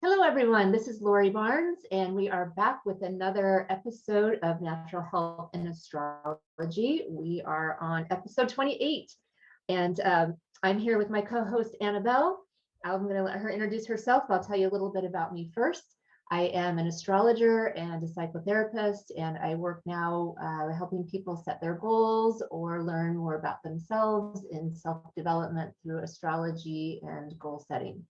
Hello, everyone. This is Lori Barnes, and we are back with another episode of Natural Health and Astrology. We are on episode 28, and I'm here with my co-host, Annabelle. I'm going to let her introduce herself. I'll tell you a little bit about me first. I am an astrologer and a psychotherapist, and I work now helping people set their goals or learn more about themselves in self-development through astrology and goal setting.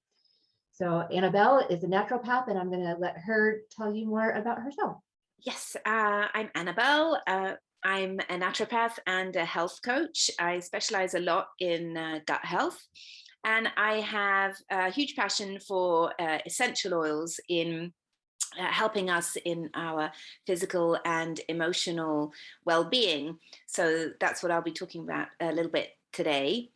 So Annabelle is a naturopath, and I'm going to let her tell you more about herself. Yes, I'm Annabelle. I'm a naturopath and a health coach. I specialize a lot in gut health, and I have a huge passion for essential oils in helping us in our physical and emotional well-being. So that's what I'll be talking about a little bit today.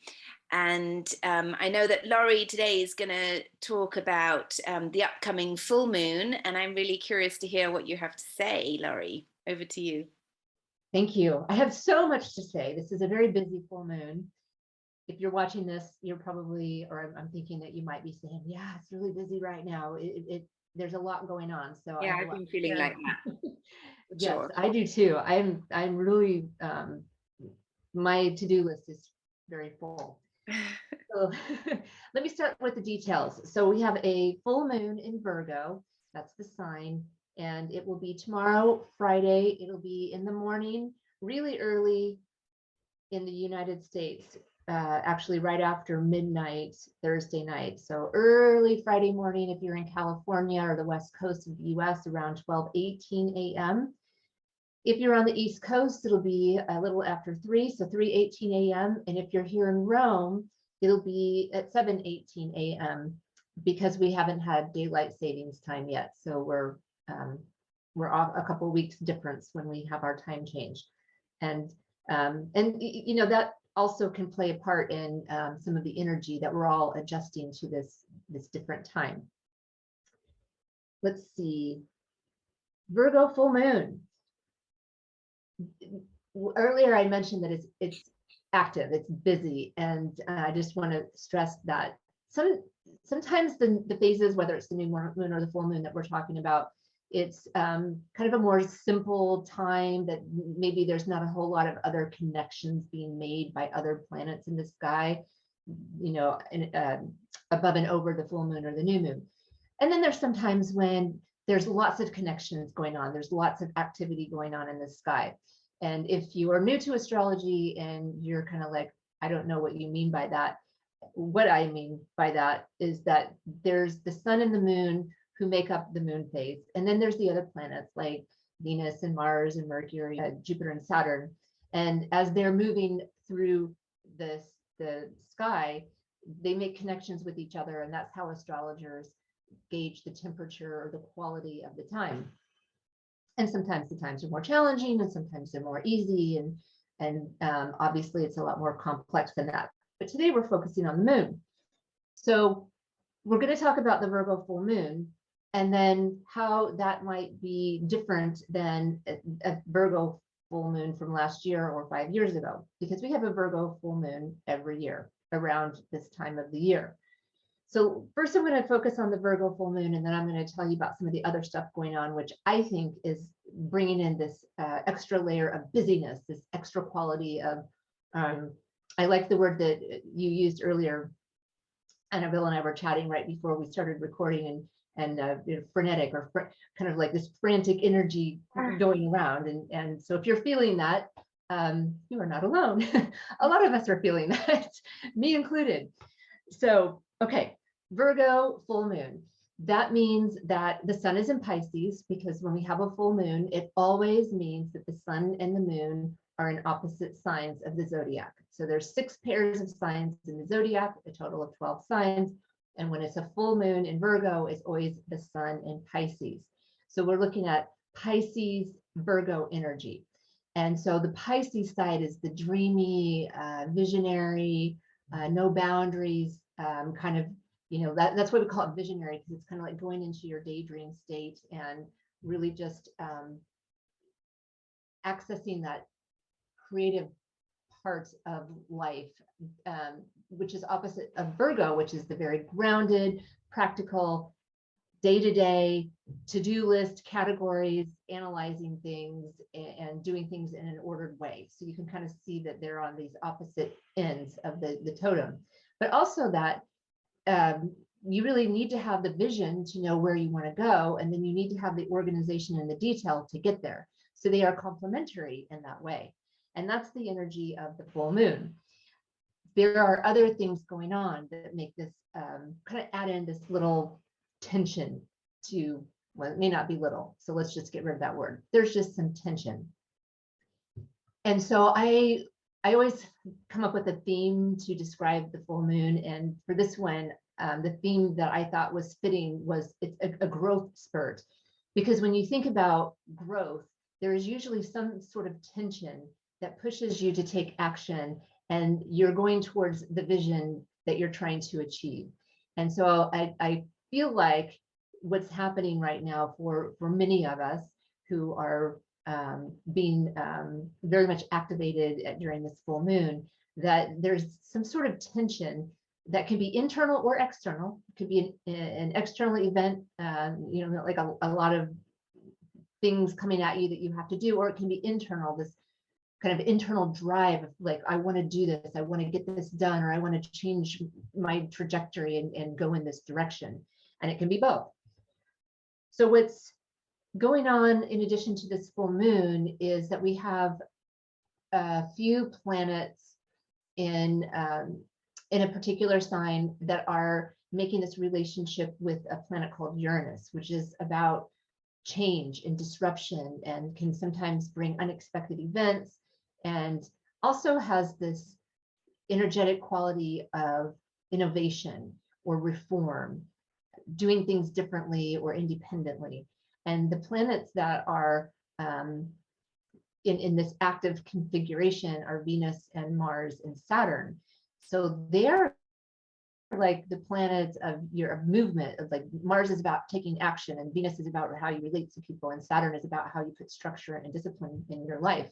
And I know that Laurie today is going to talk about the upcoming full moon, and I'm really curious to hear what you have to say, Laurie. Over to you. Thank you. I have so much to say. This is a very busy full moon. If you're watching this, you're probably, or I'm thinking that you might be saying, yeah, it's really busy right now. There's a lot going on. So yeah, I've been feeling like that. Yes, Sure. I do too. I'm really, my to-do list is very full. So let me start with the details. So we have a full moon in Virgo. That's the sign. And it will be tomorrow, Friday. It'll be in the morning, really early in the United States, actually right after midnight, Thursday night. So early Friday morning, if you're in California or the West Coast of the US, around 12:18 a.m. If you're on the East Coast, it'll be a little after 3, so 3:18 a.m. And if you're here in Rome, it'll be at 7:18 a.m. because we haven't had daylight savings time yet. So we're off a couple of weeks difference when we have our time change. And you know, that also can play a part in some of the energy that we're all adjusting to this different time. Let's see. Virgo full moon. Earlier I mentioned that it's active, it's busy, and I just want to stress that sometimes the phases, whether it's the new moon or the full moon that we're talking about, it's kind of a more simple time that maybe there's not a whole lot of other connections being made by other planets in the sky, you know, above and over the full moon or the new moon. And then there's sometimes when there's lots of connections going on, there's lots of activity going on in the sky. And if you are new to astrology and you're kind of like, I don't know what you mean by that, what I mean by that is that there's the sun and the moon who make up the moon phase. And then there's the other planets like Venus and Mars and Mercury, Jupiter and Saturn. And as they're moving through the sky, they make connections with each other. And that's how astrologers gauge the temperature or the quality of the time. And sometimes the times are more challenging and sometimes they're more easy. And obviously it's a lot more complex than that. But today we're focusing on the moon. So we're going to talk about the Virgo full moon and then how that might be different than a Virgo full moon from last year or 5 years ago, because we have a Virgo full moon every year around this time of the year. So first I'm going to focus on the Virgo full moon, and then I'm going to tell you about some of the other stuff going on, which I think is bringing in this extra layer of busyness, this extra quality of, I like the word that you used earlier. Annabelle and I were chatting right before we started recording, and you know, frenetic, or kind of like this frantic energy going around. And so if you're feeling that, you are not alone. A lot of us are feeling that, me included. So, okay, Virgo full moon. That means that the sun is in Pisces, because when we have a full moon, it always means that the sun and the moon are in opposite signs of the zodiac. So there's 6 pairs of signs in the zodiac, a total of 12 signs. And when it's a full moon in Virgo, it's always the sun in Pisces. So we're looking at Pisces Virgo energy. And so the Pisces side is the dreamy, visionary, no boundaries, kind of, you know, that's why we call it visionary, because it's kind of like going into your daydream state and really just accessing that creative part of life, which is opposite of Virgo, which is the very grounded, practical, day-to-day to-do list categories, analyzing things and doing things in an ordered way. So you can kind of see that they're on these opposite ends of the totem, but also that you really need to have the vision to know where you want to go, and then you need to have the organization and the detail to get there. So they are complementary in that way. And that's the energy of the full moon. There are other things going on that make this kind of add in this little tension to, well, it may not be little, so let's just get rid of that word. There's just some tension. And so I always come up with a theme to describe the full moon. And for this one, the theme that I thought was fitting was it's a growth spurt. Because when you think about growth, there is usually some sort of tension that pushes you to take action, and you're going towards the vision that you're trying to achieve. And so I feel like what's happening right now for many of us who are being very much activated during this full moon, that there's some sort of tension that can be internal or external. It could be an external event, like a lot of things coming at you that you have to do, or it can be internal, this kind of internal drive of like, I want to do this, I want to get this done, or I want to change my trajectory and go in this direction. And it can be both. So what's going on in addition to this full moon is that we have a few planets in a particular sign that are making this relationship with a planet called Uranus, which is about change and disruption and can sometimes bring unexpected events, and also has this energetic quality of innovation or reform, doing things differently or independently. And the planets that are in this active configuration are Venus and Mars and Saturn. So they're like the planets of your movement, of like Mars is about taking action, and Venus is about how you relate to people, and Saturn is about how you put structure and discipline in your life.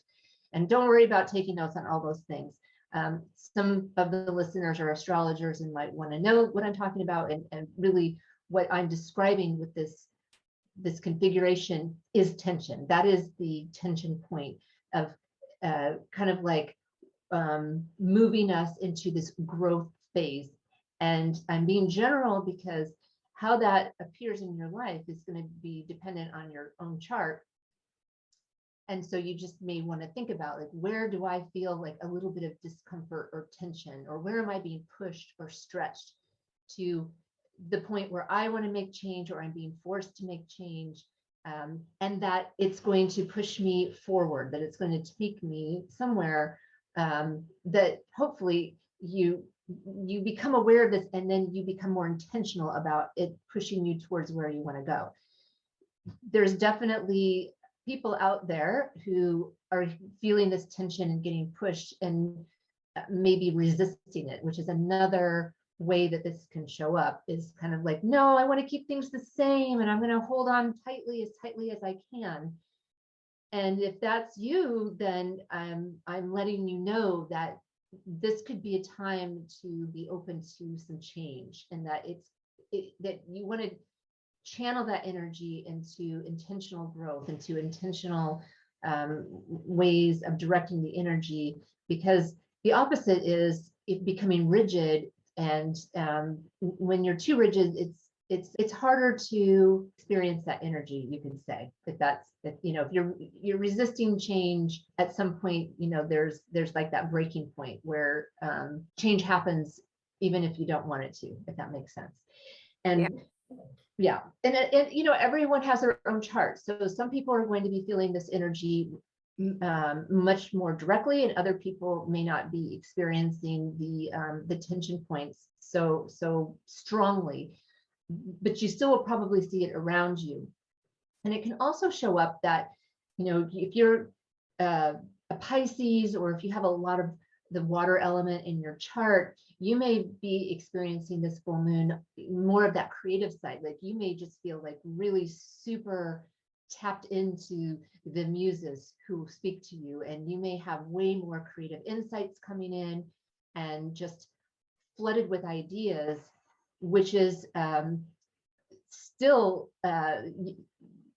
And don't worry about taking notes on all those things. Some of the listeners are astrologers and might want to know what I'm talking about, and really what I'm describing with this configuration is tension. That is the tension point of kind of like moving us into this growth phase. And I'm being general because how that appears in your life is going to be dependent on your own chart. And so you just may want to think about, like, where do I feel like a little bit of discomfort or tension, or where am I being pushed or stretched to the point where I want to make change, or I'm being forced to make change, and that it's going to push me forward, that it's going to take me somewhere, that hopefully you become aware of this, and then you become more intentional about it pushing you towards where you want to go. There's definitely people out there who are feeling this tension and getting pushed and maybe resisting it, which is another way that this can show up, is kind of like, no, I want to keep things the same, and I'm going to hold on tightly as I can. And if that's you, then I'm letting you know that this could be a time to be open to some change, and that that you want to channel that energy into intentional growth, into intentional ways of directing the energy, because the opposite is it becoming rigid. And when you're too rigid, it's harder to experience that energy, you can say. If you're resisting change, at some point, there's like that breaking point where change happens even if you don't want it to, if that makes sense. And yeah. And everyone has their own chart. So some people are going to be feeling this energy much more directly, and other people may not be experiencing the tension points so strongly, but you still will probably see it around you. And it can also show up that, if you're a Pisces, or if you have a lot of the water element in your chart, you may be experiencing this full moon more of that creative side. Like you may just feel like really super tapped into the muses who speak to you, and you may have way more creative insights coming in and just flooded with ideas, which is still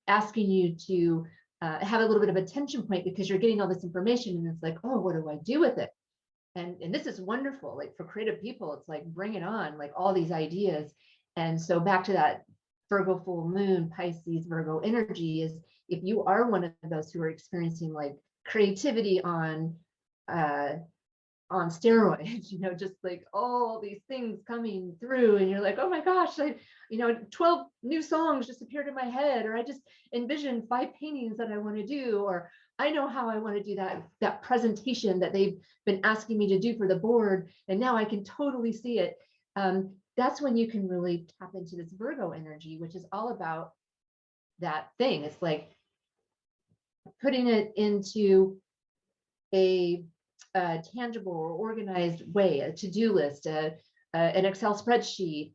asking you to have a little bit of a tension point, because you're getting all this information and it's like, oh, what do I do with it? And this is wonderful. Like, for creative people, it's like, bring it on, like all these ideas. And so back to that Virgo full moon, Pisces, Virgo energy is, if you are one of those who are experiencing like creativity on steroids, just like all these things coming through, and you're like, oh my gosh, 12 new songs just appeared in my head, or I just envisioned 5 paintings that I want to do, or I know how I want to do that presentation that they've been asking me to do for the board, and now I can totally see it. That's when you can really tap into this Virgo energy, which is all about that thing. It's like putting it into a tangible or organized way, a to-do list, an Excel spreadsheet.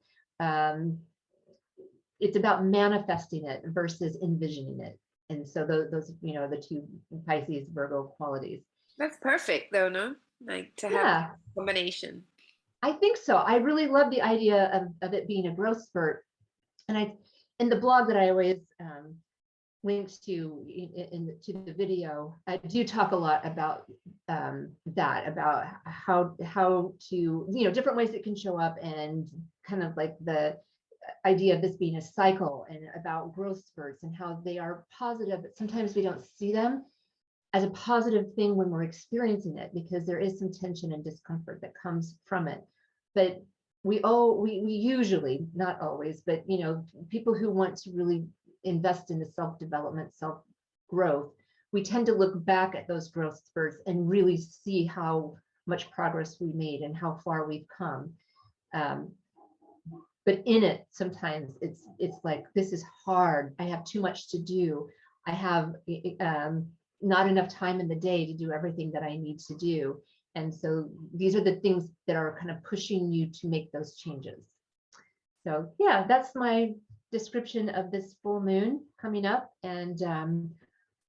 It's about manifesting it versus envisioning it. And so those the two Pisces Virgo qualities. That's perfect though, no? Like to have a combination. I think so. I really love the idea of it being a growth spurt. And in the blog that I always links to to the video, I do talk a lot about that, about how to, different ways it can show up, and kind of like the idea of this being a cycle, and about growth spurts and how they are positive, but sometimes we don't see them as a positive thing when we're experiencing it, because there is some tension and discomfort that comes from it. But we usually, not always, but people who want to really invest in the self-development, self-growth, we tend to look back at those growth spurts and really see how much progress we made and how far we've come. But in it, sometimes it's like, this is hard. I have too much to do. I have not enough time in the day to do everything that I need to do. And so these are the things that are kind of pushing you to make those changes. So yeah, that's my description of this full moon coming up. And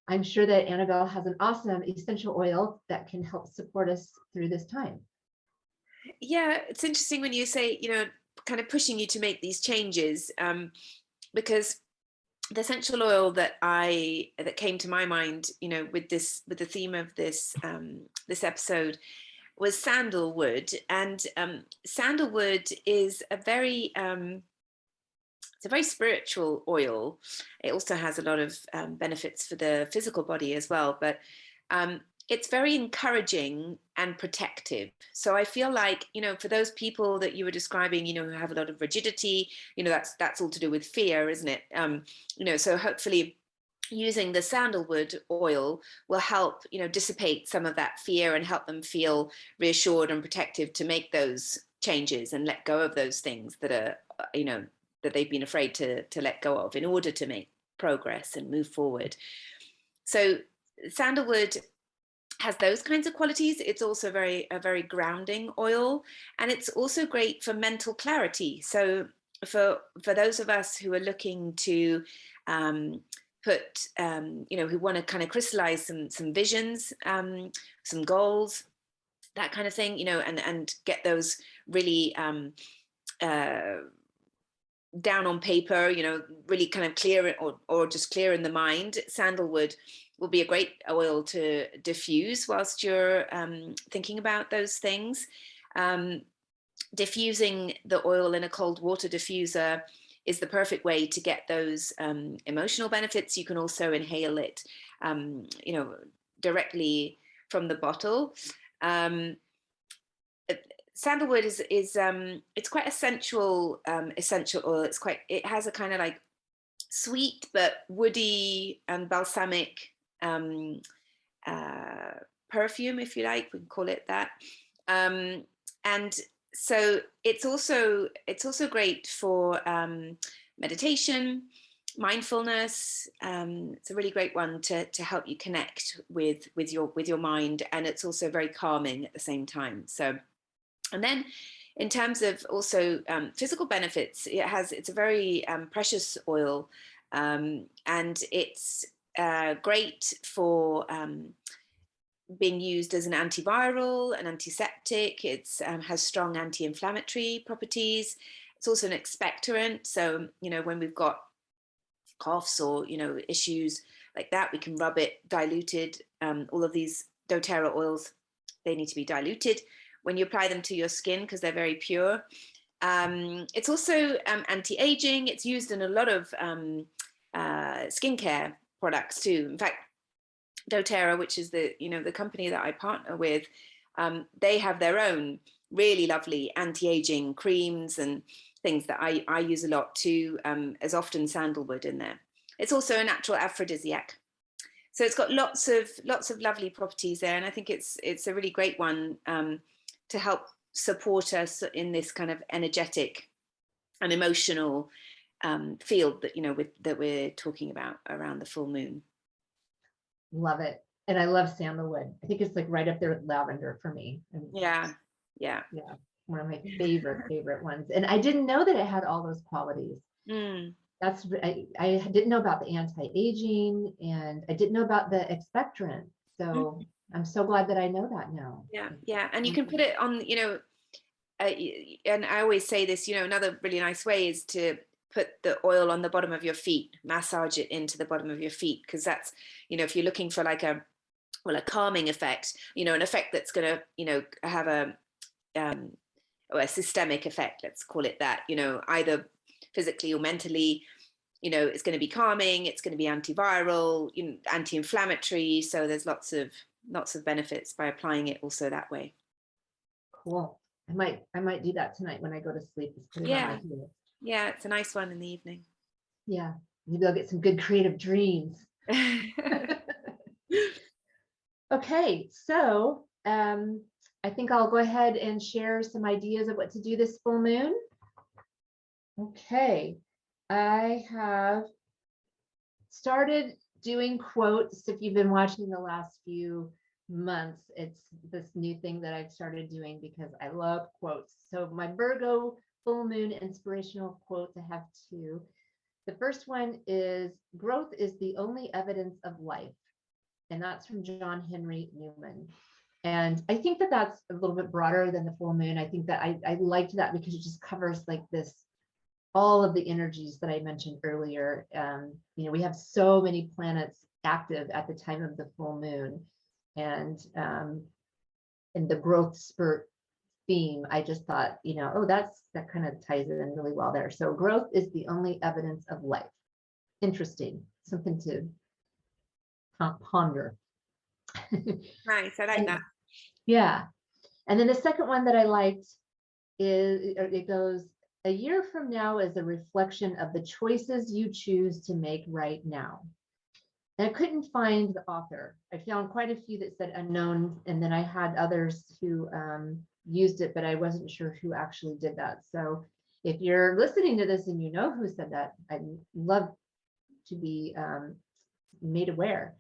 I'm sure that Annabelle has an awesome essential oil that can help support us through this time. Yeah, it's interesting when you say, kind of pushing you to make these changes, because the essential oil that came to my mind, with the theme of this episode, was sandalwood. And sandalwood is a very it's a very spiritual oil. It also has a lot of benefits for the physical body as well, but it's very encouraging and protective. So I feel like, for those people that you were describing, who have a lot of rigidity, that's all to do with fear, isn't it? So hopefully using the sandalwood oil will help, dissipate some of that fear and help them feel reassured and protective to make those changes and let go of those things that are, that they've been afraid to let go of in order to make progress and move forward. So sandalwood has those kinds of qualities. It's also a very grounding oil, and it's also great for mental clarity. So for those of us who are looking to put, who want to kind of crystallize some visions, some goals, that kind of thing, and get those really down on paper, really kind of clear, or just clear in the mind, sandalwood will be a great oil to diffuse whilst you're thinking about those things. Diffusing the oil in a cold water diffuser is the perfect way to get those emotional benefits. You can also inhale it, directly from the bottle. Sandalwood is it's quite a sensual essential oil. It has a kind of like sweet but woody and balsamic perfume, if you like, we can call it that. And so it's also great for meditation, mindfulness. It's a really great one to help you connect with your mind, and it's also very calming at the same time. So, and then in terms of also physical benefits, it's a very precious oil, and it's great for being used as an antiviral, an antiseptic. It has strong anti-inflammatory properties. It's also an expectorant. So, when we've got coughs or, issues like that, we can rub it diluted. All of these doTERRA oils, they need to be diluted when you apply them to your skin because they're very pure. It's also anti-aging. It's used in a lot of skincare products too. In fact, doTERRA, which is the company that I partner with, they have their own really lovely anti-aging creams and things that I use a lot too. As often sandalwood in there. It's also a natural aphrodisiac. So it's got lots of lovely properties there, and I think it's a really great one to help support us in this kind of energetic and emotional field that that we're talking about around the full moon. Love it. And I love sandalwood. I think it's like right up there with lavender for me. Yeah. One of my favorite ones. And I didn't know that it had all those qualities. I didn't know about the anti-aging, and I didn't know about the expectorant. So I'm so glad that I know that now. Yeah. And you can put it on, and I always say this, another really nice way is to put the oil on the bottom of your feet, massage it into the bottom of your feet, because that's, if you're looking for like a calming effect, an effect that's going to, have a systemic effect, let's call it that, either physically or mentally, it's going to be calming, it's going to be antiviral, anti-inflammatory. So there's lots of benefits by applying it also that way. Cool. I might do that tonight when I go to sleep. Yeah, it's a nice one in the evening. Yeah, maybe I'll get some good creative dreams. Okay, so I think I'll go ahead and share some ideas of what to do this full moon. Okay, I have started doing quotes. If you've been watching the last few months, it's this new thing that I've started doing because I love quotes. So my Virgo full moon inspirational quotes, I have two. The first one is, "Growth is the only evidence of life." And that's from John Henry Newman. And I think that that's a little bit broader than the full moon. I think that I liked that because it just covers like this, all of the energies that I mentioned earlier. We have so many planets active at the time of the full moon, and the growth spurt theme, I just thought, that kind of ties it in really well there. So growth is the only evidence of life. Interesting, something to ponder. Nice, I like that. Yeah. And then the second one that I liked is, it goes, "A year from now is a reflection of the choices you choose to make right now." And I couldn't find the author. I found quite a few that said unknown, and then I had others who used it, but I wasn't sure who actually did that. So if you're listening to this and you know who said that, I'd love to be made aware.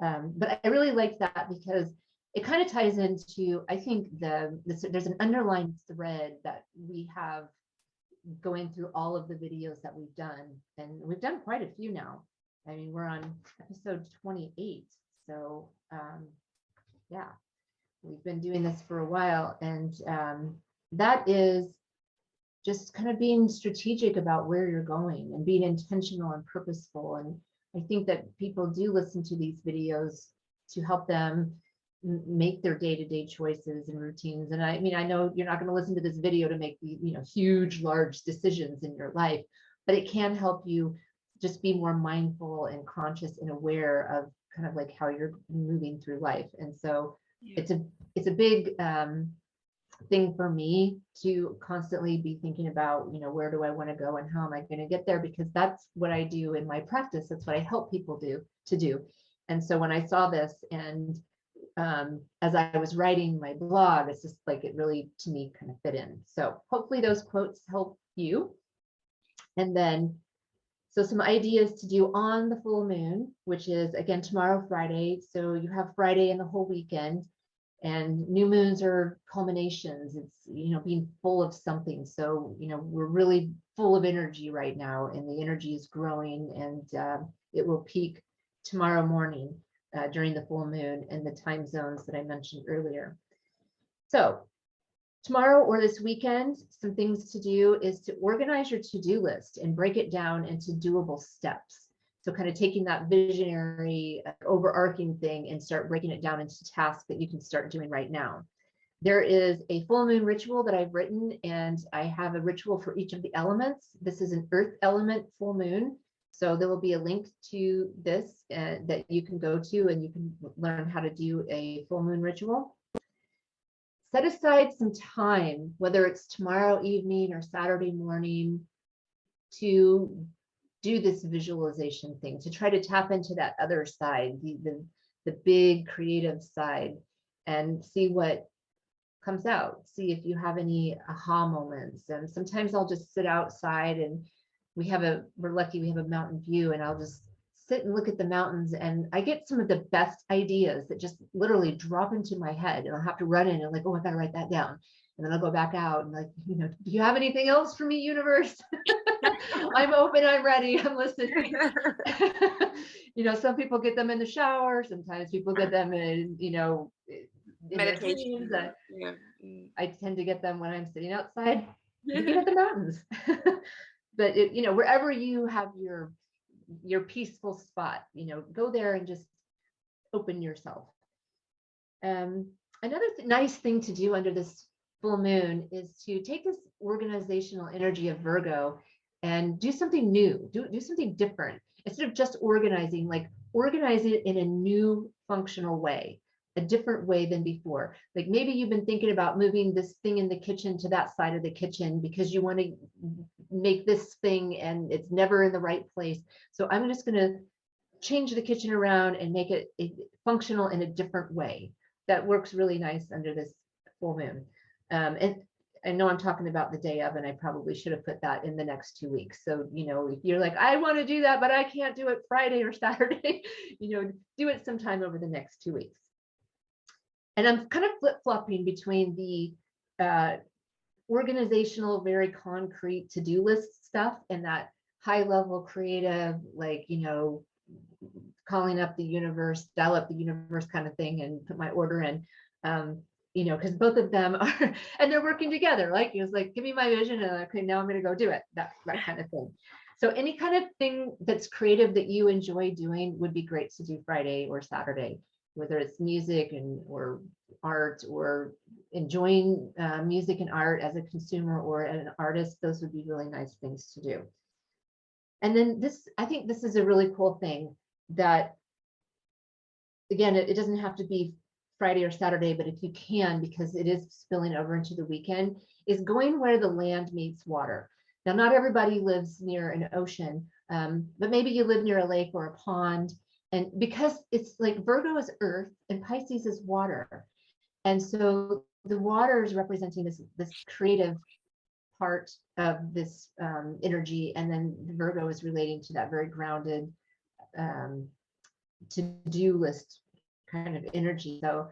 But I really liked that because it kind of ties into, I think there's an underlying thread that we have going through all of the videos that we've done, and we've done quite a few now. I mean, we're on episode 28. So yeah, we've been doing this for a while, and that is just kind of being strategic about where you're going and being intentional and purposeful. And I think that people do listen to these videos to help them make their day-to-day choices and routines. And I mean, I know you're not going to listen to this video to make huge, large decisions in your life, but it can help you just be more mindful and conscious and aware of kind of like how you're moving through life. And so it's a big thing for me to constantly be thinking about, where do I want to go and how am I going to get there? Because that's what I do in my practice. That's what I help people to do. And so when I saw this, and as I was writing my blog, it's just like it really, to me, kind of fit in. So hopefully those quotes help you. And then, so some ideas to do on the full moon, which is again tomorrow, Friday. So you have Friday and the whole weekend. And new moons are culminations. It's, being full of something. So, we're really full of energy right now, and the energy is growing, and it will peak tomorrow morning during the full moon in the time zones that I mentioned earlier. So Tomorrow or this weekend, some things to do is to organize your to-do list and break it down into doable steps. So kind of taking that visionary, overarching thing and start breaking it down into tasks that you can start doing right now. There is a full moon ritual that I've written, and I have a ritual for each of the elements. This is an earth element full moon. So there will be a link to this that you can go to, and you can learn how to do a full moon ritual. Set aside some time, whether it's tomorrow evening or Saturday morning, to do this visualization thing, to try to tap into that other side, the big creative side, and see what comes out. See if you have any aha moments. And sometimes I'll just sit outside, and we're lucky we have a mountain view, and I'll just sit and look at the mountains, and I get some of the best ideas that just literally drop into my head, and I'll have to run in and like, oh, I gotta write that down. And then I'll go back out and like, do you have anything else for me, universe? I'm open, I'm ready, I'm listening. Some people get them in the shower, sometimes people get them in, in Meditation. Yeah. I tend to get them when I'm sitting outside looking at the mountains. But wherever you have your peaceful spot, go there and just open yourself. Another nice thing to do under this full moon is to take this organizational energy of Virgo and do something new, do something different. Instead of just organizing, like organize it in a new functional way, a different way than before. Like maybe you've been thinking about moving this thing in the kitchen to that side of the kitchen because you want to make this thing and it's never in the right place. So I'm just going to change the kitchen around and make it functional in a different way. That works really nice under this full moon. And I know I'm talking about the day of, and I probably should have put that in the next 2 weeks. So, if you're like, I want to do that, but I can't do it Friday or Saturday, do it sometime over the next 2 weeks. And I'm kind of flip-flopping between the organizational, very concrete to-do list stuff and that high-level creative, like, calling up the universe, dial up the universe kind of thing and put my order in. Because both of them are, and they're working together. Like, it was like, give me my vision, and okay, now I'm going to go do it. That kind of thing. So any kind of thing that's creative that you enjoy doing would be great to do Friday or Saturday, whether it's music or art or enjoying music and art as a consumer or an artist. Those would be really nice things to do. And then I think this is a really cool thing that, again, it doesn't have to be Friday or Saturday, but if you can, because it is spilling over into the weekend, is going where the land meets water. Now, not everybody lives near an ocean, but maybe you live near a lake or a pond. And because it's like Virgo is earth and Pisces is water. And so the water is representing this creative part of this energy. And then the Virgo is relating to that very grounded to-do list kind of energy. So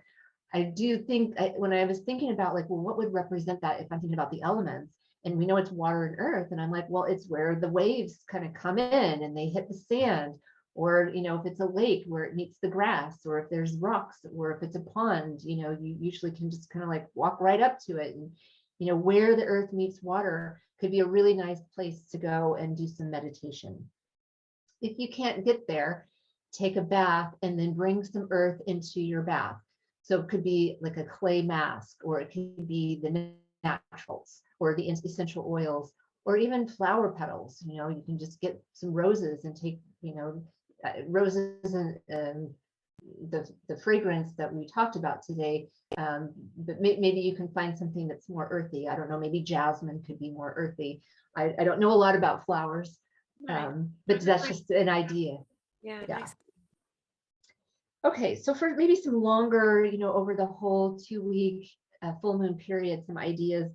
I do think when I was thinking about like, well, what would represent that if I'm thinking about the elements, and we know it's water and earth, and I'm like, well, it's where the waves kind of come in and they hit the sand, or if it's a lake where it meets the grass, or if there's rocks, or if it's a pond, you usually can just kind of like walk right up to it, and where the earth meets water could be a really nice place to go and do some meditation. If you can't get there, take a bath and then bring some earth into your bath. So it could be like a clay mask, or it could be the naturals or the essential oils, or even flower petals. You can just get some roses and take, roses and the fragrance that we talked about today. But maybe you can find something that's more earthy. I don't know, maybe jasmine could be more earthy. I don't know a lot about flowers, Right. but that's just an idea. Yeah. Yeah. Nice. Okay, so for maybe some longer, over the whole 2-week full moon period, some ideas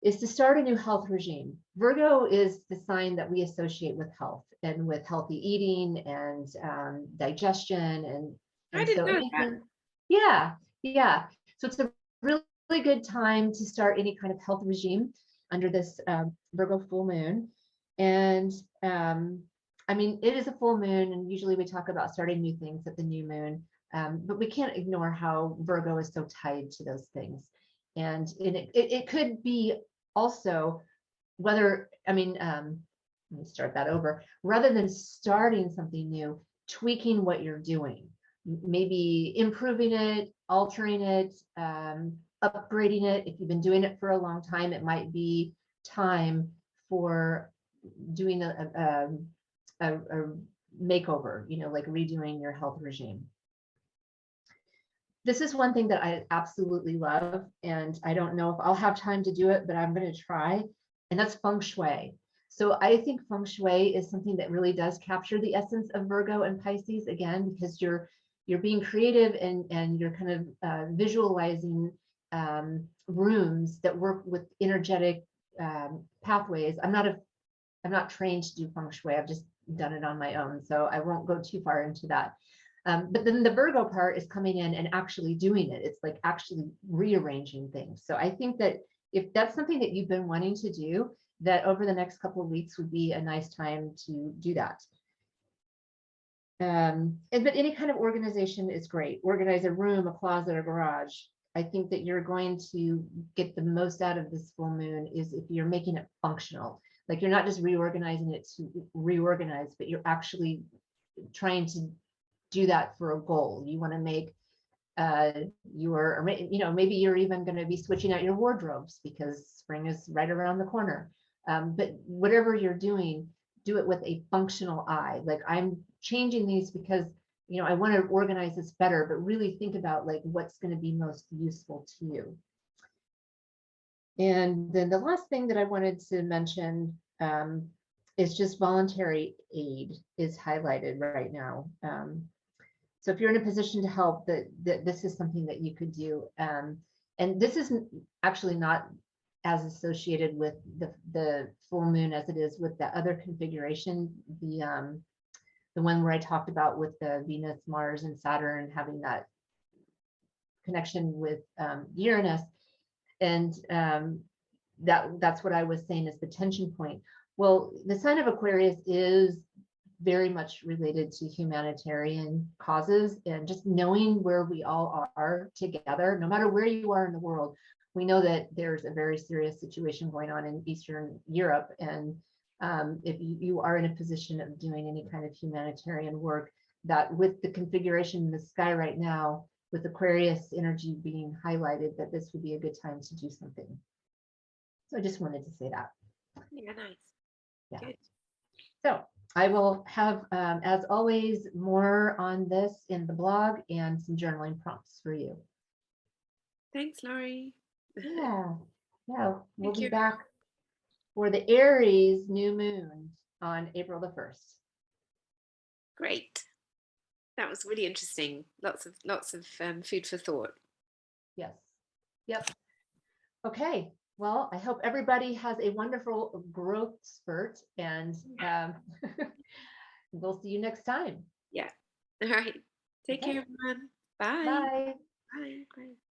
is to start a new health regime. Virgo is the sign that we associate with health and with healthy eating and digestion. And I didn't so know that. Yeah. So it's a really good time to start any kind of health regime under this Virgo full moon. And I mean, it is a full moon, and usually we talk about starting new things at the new moon, but we can't ignore how Virgo is so tied to those things. And it could be also whether, I mean, let me start that over. Rather than starting something new, tweaking what you're doing, maybe improving it, altering it, upgrading it. If you've been doing it for a long time, it might be time for doing a makeover, like redoing your health regime. This is one thing that I absolutely love, and I don't know if I'll have time to do it, but I'm going to try, and that's feng shui. So I think feng shui is something that really does capture the essence of Virgo and Pisces, again, because you're being creative and you're kind of visualizing rooms that work with energetic pathways. I'm not trained to do feng shui. I've just done it on my own, so I won't go too far into that. But then the Virgo part is coming in and actually doing it. It's like actually rearranging things. So I think that if that's something that you've been wanting to do, that over the next couple of weeks would be a nice time to do that. But any kind of organization is great. Organize a room, a closet, a garage. I think that you're going to get the most out of this full moon is if you're making it functional. Like you're not just reorganizing it to reorganize, but you're actually trying to do that for a goal. You want to make maybe you're even going to be switching out your wardrobes because spring is right around the corner. But whatever you're doing, do it with a functional eye. Like I'm changing these because I want to organize this better, but really think about like what's going to be most useful to you. And then the last thing that I wanted to mention is just voluntary aid is highlighted right now. So if you're in a position to help, that this is something that you could do. And this is actually not as associated with the full moon as it is with the other configuration, the one where I talked about with the Venus, Mars, and Saturn having that connection with Uranus. And that's what I was saying is the tension point. Well, the sign of Aquarius is very much related to humanitarian causes and just knowing where we all are together, no matter where you are in the world. We know that there's a very serious situation going on in Eastern Europe. And if you are in a position of doing any kind of humanitarian work, that with the configuration in the sky right now, with Aquarius energy being highlighted, that this would be a good time to do something. So I just wanted to say that. Yeah, nice. Yeah. Good. So I will have, as always, more on this in the blog and some journaling prompts for you. Thanks, Laurie. Yeah. We'll be you. back for the Aries new moon on April the 1st. Great. That was really interesting. Lots of food for thought. Yes. Yep. Okay. Well, I hope everybody has a wonderful growth spurt, and we'll see you next time. Yeah. All right. Take care, everyone. Bye. Bye. Bye. Bye.